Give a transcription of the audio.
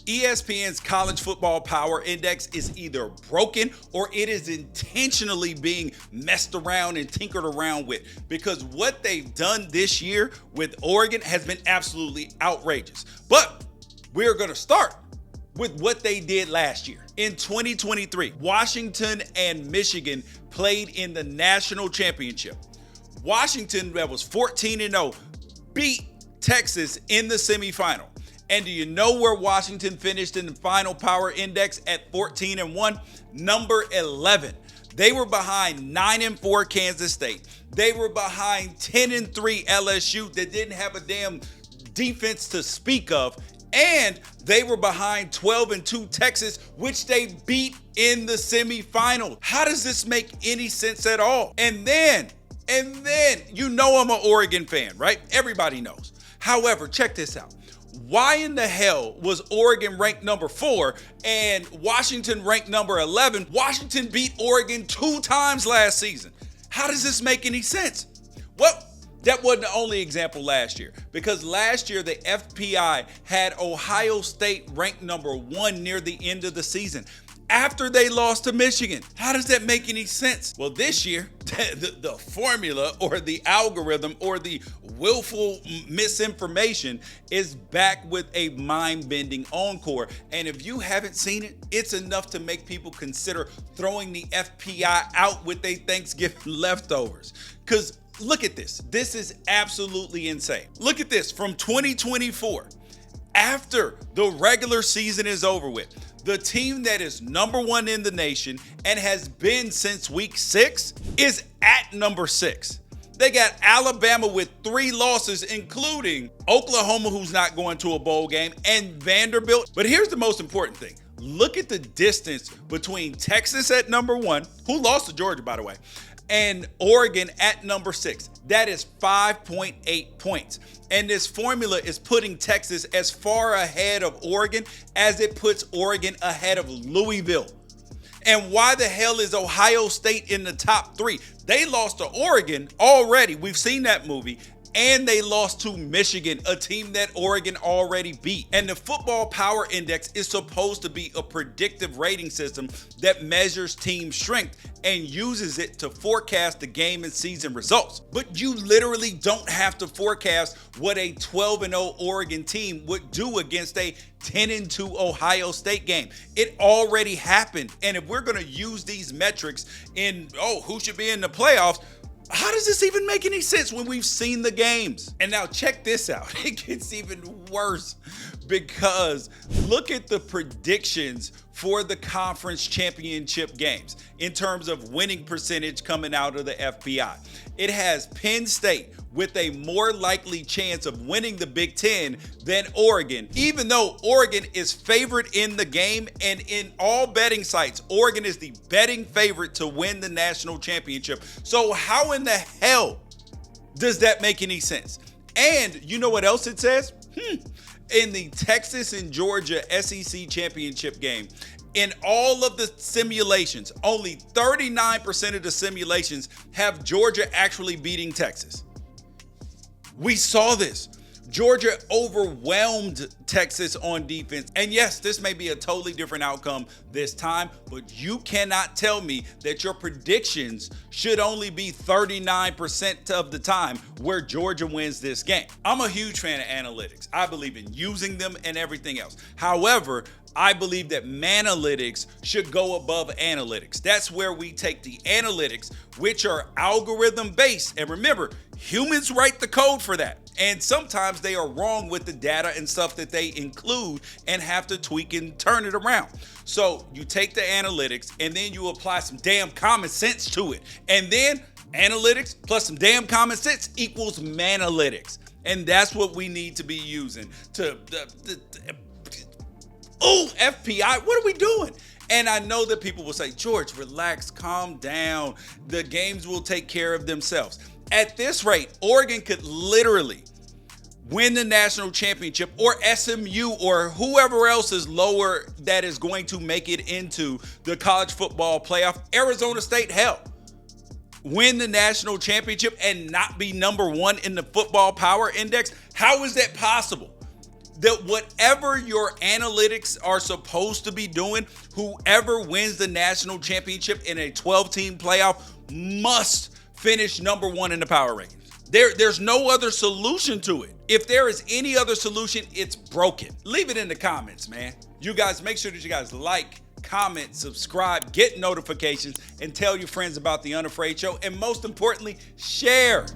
ESPN's College Football Power Index is either broken or it is intentionally being messed around and tinkered around with, because what they've done this year with Oregon has been absolutely outrageous. But we're going to start with what they did last year. In 2023, Washington and Michigan played in the national championship. Washington, that was 14-0, beat Texas in the semifinal. And do you know where Washington finished in the final power index at 14-1? Number 11. They were behind 9-4 Kansas State. They were behind 10-3 LSU that didn't have a damn defense to speak of. And they were behind 12-2 Texas, which they beat in the semifinal. How does this make any sense at all? And then, you know I'm an Oregon fan, right? Everybody knows. However, check this out. Why in the hell was Oregon ranked number 4 and Washington ranked number 11? Washington beat Oregon 2 times last season. How does this make any sense? Well, that wasn't the only example last year, because last year the FPI had Ohio State ranked number 1 near the end of the season after they lost to Michigan. How does that make any sense? Well, this year, the formula or the algorithm or the willful misinformation is back with a mind-bending encore. And if you haven't seen it, it's enough to make people consider throwing the FPI out with their Thanksgiving leftovers. Because look at this. This is absolutely insane. Look at this. From 2024, after the regular season is over with, the team that is number 1 in the nation and has been since week 6 is at number 6. They got Alabama with 3 losses, including Oklahoma, who's not going to a bowl game, and Vanderbilt. But here's the most important thing. Look at the distance between Texas at number 1, who lost to Georgia, by the way, and Oregon at number 6. That is 5.8 points. And this formula is putting Texas as far ahead of Oregon as it puts Oregon ahead of Louisville. And why the hell is Ohio State in the top 3? They lost to Oregon already. We've seen that movie. And they lost to Michigan, a team that Oregon already beat. And the Football Power Index is supposed to be a predictive rating system that measures team strength and uses it to forecast the game and season results. But you literally don't have to forecast what a 12-0 Oregon team would do against a 10-2 Ohio State game. It already happened. And if we're going to use these metrics in, who should be in the playoffs, how does this even make any sense when we've seen the games? And now check this out. It gets even worse, because look at the predictions for the conference championship games in terms of winning percentage coming out of the FPI. It has Penn State with a more likely chance of winning the Big Ten than Oregon, even though Oregon is favored in the game, and in all betting sites, Oregon is the betting favorite to win the national championship. So how in the hell does that make any sense? And you know what else it says? In the Texas and Georgia SEC championship game, in all of the simulations, only 39% of the simulations have Georgia actually beating Texas. We saw this. Georgia overwhelmed Texas on defense. And yes, this may be a totally different outcome this time, but you cannot tell me that your predictions should only be 39% of the time where Georgia wins this game. I'm a huge fan of analytics. I believe in using them and everything else. However, I believe that Manalytics should go above analytics. That's where we take the analytics, which are algorithm based. And remember, humans write the code for that. And sometimes they are wrong with the data and stuff that they include and have to tweak and turn it around. So you take the analytics and then you apply some damn common sense to it. And then analytics plus some damn common sense equals Manalytics. And that's what we need to be using to FPI, what are we doing? And I know that people will say, George, relax, calm down. The games will take care of themselves. At this rate, Oregon could literally win the national championship, or SMU or whoever else is lower that is going to make it into the college football playoff. Arizona State, hell, win the national championship and not be number 1 in the Football Power Index. How is that possible? that whatever your analytics are supposed to be doing, whoever wins the national championship in a 12-team playoff must finish number one in the power rankings. There's no other solution to it. If there is any other solution, it's broken. Leave it in the comments, man. You guys, make sure that you guys like, comment, subscribe, get notifications, and tell your friends about the Unafraid Show. And most importantly, share.